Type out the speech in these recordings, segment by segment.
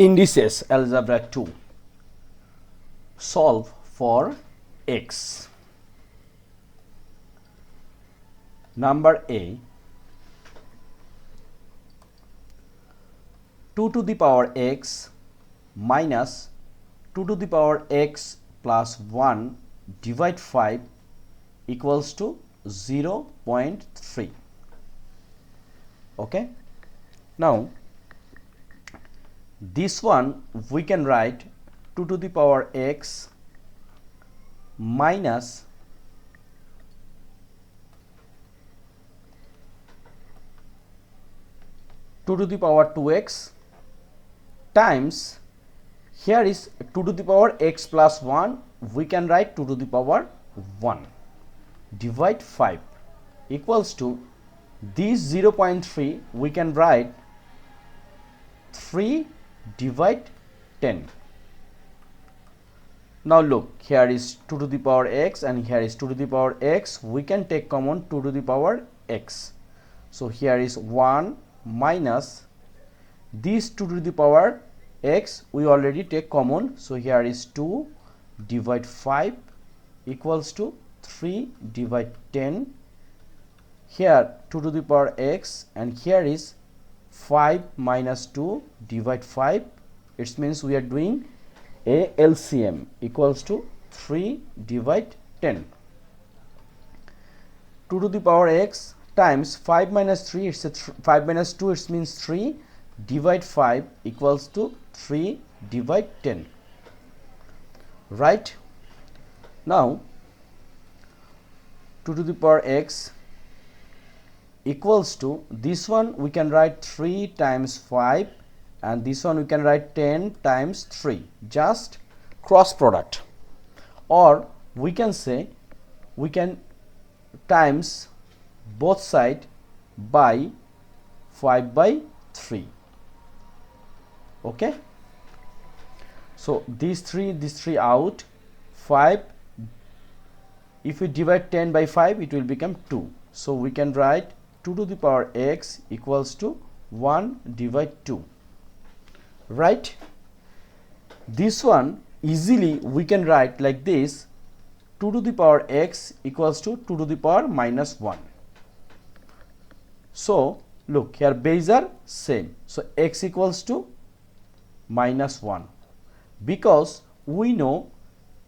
Indices algebra 2. Solve for x. Number A, 2 to the power x minus 2 to the power x plus 1 divide 5 equals to 0.3. Okay. Now this one we can write 2 to the power x minus 2 to the power 2x times, here is 2 to the power x plus 1, we can write 2 to the power 1 divide 5 equals to this 0.3 we can write 3 divide 10. Now look, here is 2 to the power x and here is 2 to the power x, we can take common 2 to the power x. So here is 1 minus this 2 to the power x we already take common, so here is 2 divide 5 equals to 3 divide 10. Here 2 to the power x and here is 5 minus 2 divide 5, it means we are doing a LCM equals to 3 divide 10. 2 to the power x times 5 minus 3, it's a 5 minus 2, it means 3 divide 5 equals to 3 divide 10. Right. Now 2 to the power x equals to this one we can write 3 times 5 and this one we can write 10 times 3, just cross product, or we can say we can times both side by 5 by 3. Okay, so these three out, 5, if we divide 10 by 5 it will become 2, so we can write 2 to the power x equals to 1 divide 2. Right. This one easily we can write like this, 2 to the power x equals to 2 to the power minus 1. So look, here base are same, so x equals to minus 1, because we know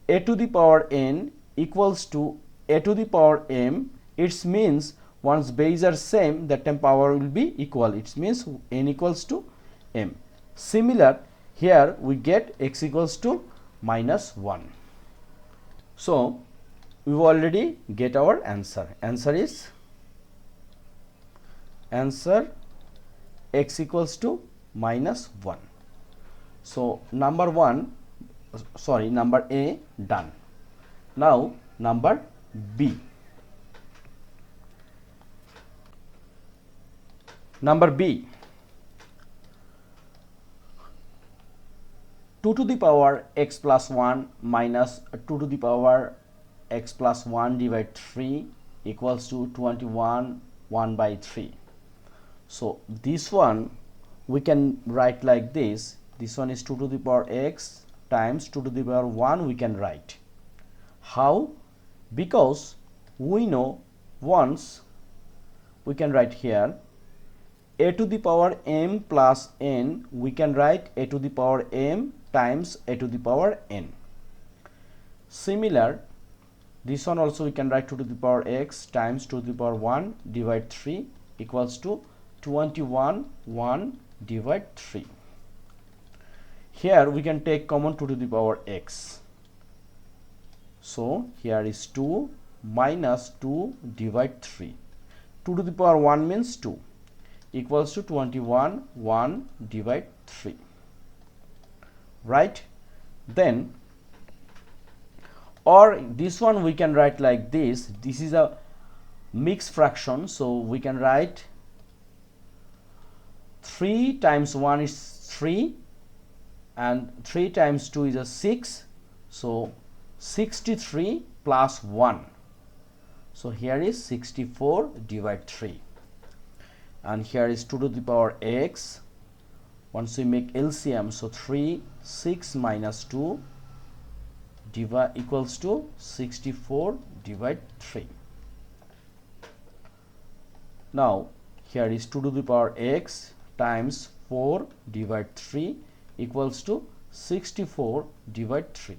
a to the power n equals to a to the power m, it means once base are same that time power will be equal, it means n equals to m. Similar here we get x equals to minus 1. So we already get our answer. Answer is x equals to minus 1. So number A done. Now number B. Number B, 2 to the power x plus 1 minus 2 to the power x plus 1 divide 3 equals to 21 1 by 3. So this one we can write like this, this one is 2 to the power x times 2 to the power 1 we can write. How? Because we know once we can write here a to the power m plus n, we can write a to the power m times a to the power n. Similar, this one also we can write 2 to the power x times 2 to the power 1 divide 3 equals to 21 1 divide 3. Here we can take common 2 to the power x. So here is 2 minus 2 divide 3. 2 to the power 1 means 2 equals to 21 1 divide 3. Right. Then, or this one we can write like this, this is a mixed fraction, so we can write 3 times 1 is 3 and 3 times 2 is a 6, so 63 plus 1, so here is 64 divide 3. And here is 2 to the power x Once we make LCM, so 3, 6 minus 2 equals to 64 divide 3. Now here is 2 to the power x times 4 divide 3 equals to 64 divide 3.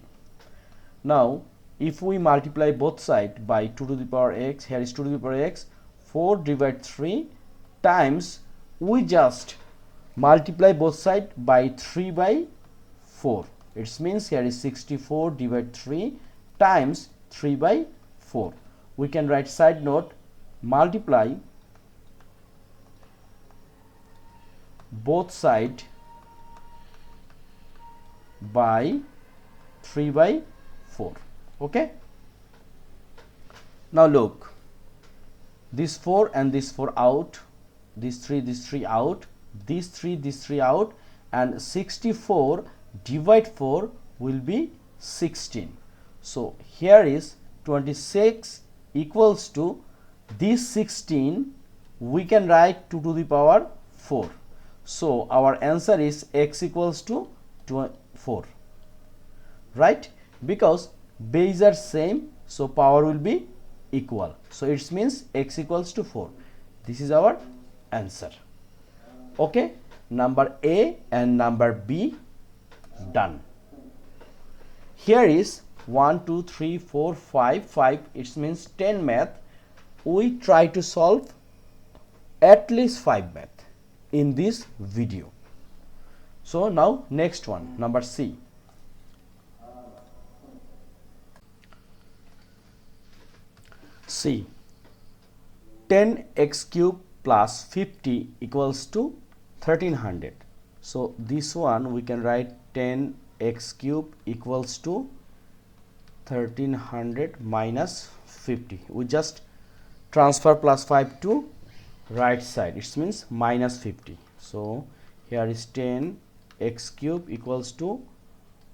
Now if we multiply both sides by 2 to the power x, here is 2 to the power x, 4 divide 3 times, we just multiply both sides by 3 by 4. It means here is 64 divide 3 times 3 by 4. We can write side note, multiply both sides by 3 by 4. Okay. Now look, this 4 and this 4 out, this 3 out, this 3 out, and 64 divide 4 will be 16. So here is 26 equals to this 16, we can write 2 to the power 4. So our answer is x equals to 4, right? Because base are same, so power will be equal. So it means x equals to 4. This is our answer. Okay, number A and number B done. Here is 1, 2, 3, 4, 5. It means 10 math. We try to solve at least 5 math in this video. So now next one, number C. C, 10x cube plus 50 equals to 1300. So this one we can write 10x cube equals to 1300 minus 50. We just transfer plus 5 to right side. It means minus 50. So here is 10x cube equals to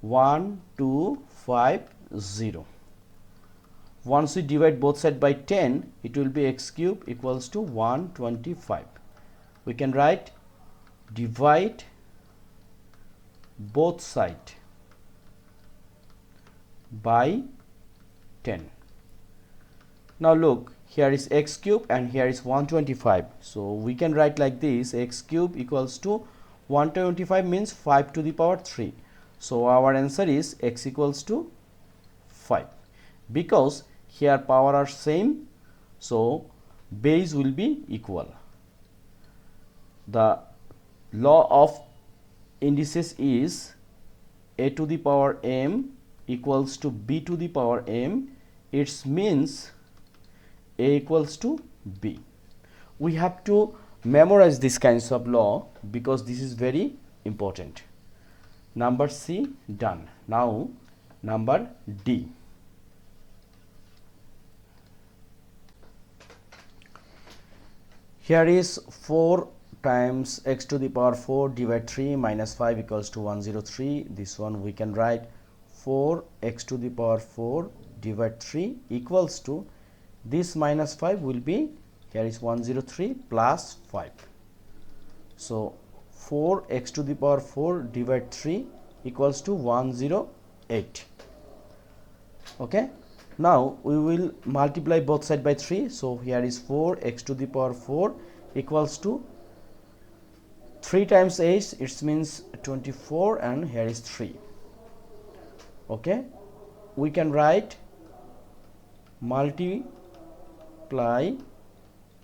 1250. Once we divide both sides by 10, it will be x cube equals to 125. We can write divide both sides by 10. Now look, here is x cube and here is 125. So we can write like this, x cube equals to 125 means 5 to the power 3. So our answer is x equals to 5. Because here power are same, so base will be equal. The law of indices is a to the power m equals to b to the power m. It means a equals to b. We have to memorize this kinds of law because this is very important. Number C done. Now number D. Here is 4 times x to the power 4 divide 3 minus 5 equals to 103. This one we can write 4x to the power 4 divide 3 equals to, this minus 5 will be, here is 103 plus 5. So 4x to the power 4 divide 3 equals to 108. Okay. Now we will multiply both sides by 3. So here is 4x to the power 4 equals to 3 times 8, it means 24, and here is 3. Okay. We can write multiply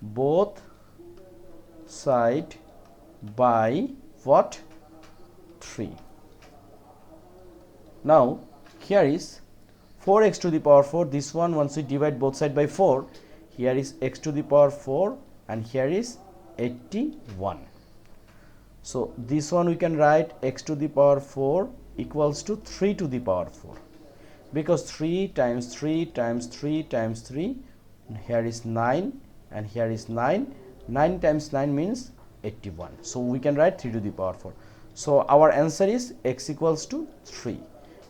both side by what? 3. Now here is 4x to the power 4. This one, once we divide both sides by 4, here is x to the power 4 and here is 81. So this one we can write x to the power 4 equals to 3 to the power 4, because 3 times 3 times 3 times 3, here is 9 and here is 9. 9 times 9 means 81. So we can write 3 to the power 4. So our answer is x equals to 3,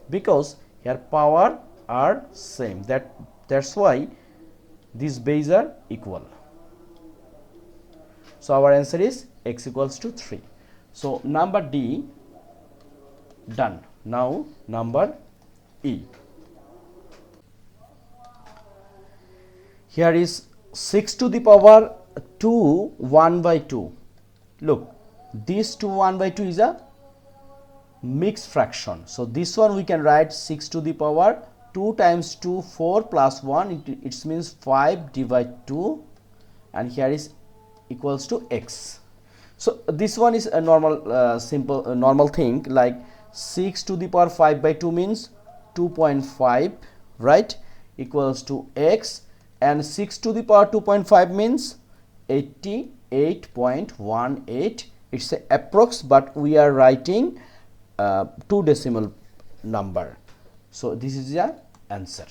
because here power are same. That's why these bases are equal. So our answer is x equals to 3. So number D done. Now number E. Here is 6 to the power 2 1 by 2. Look, this 2 1 by 2 is a mixed fraction. So this one we can write 6 to the power 2 times 2 4 plus 1. It means 5 divide 2, and here is equals to x. So this one is a normal simple normal thing, like 6 to the power 5 by 2 means 2.5, right, equals to x, and 6 to the power 2.5 means 88.18. It's a approx, but we are writing 2 decimal number. So this is the answer.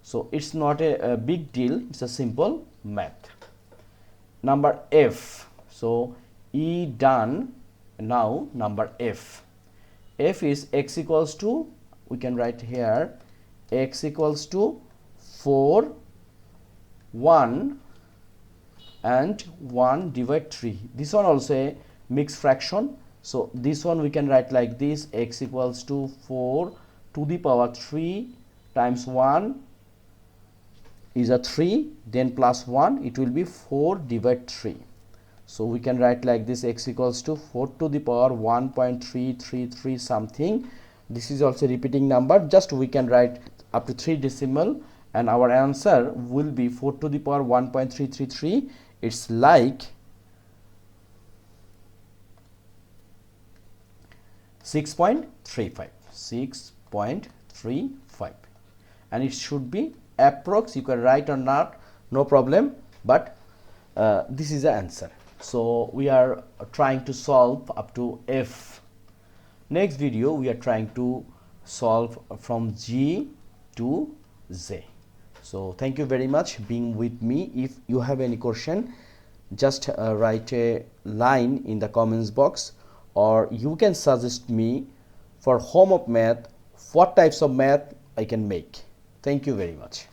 So it's not a big deal, it's a simple math. Number F. So E done. Now number F. F is x equals to, we can write here, x equals to 4 1 and 1 divide 3. This one also a mixed fraction. So this one we can write like this, x equals to 4 to the power 3 times 1 is a 3, then plus 1, it will be 4 divide 3. So we can write like this, x equals to 4 to the power 1.333 something. This is also repeating number, just we can write up to 3 decimal, and our answer will be 4 to the power 1.333. It's like 6.35, 6.35, and it should be approx. You can write or not, no problem, but this is the answer. So we are trying to solve up to F. Next video we are trying to solve from G to Z. So thank you very much being with me. If you have any question, just write a line in the comments box, or you can suggest me for home of math what types of math I can make. Thank you very much.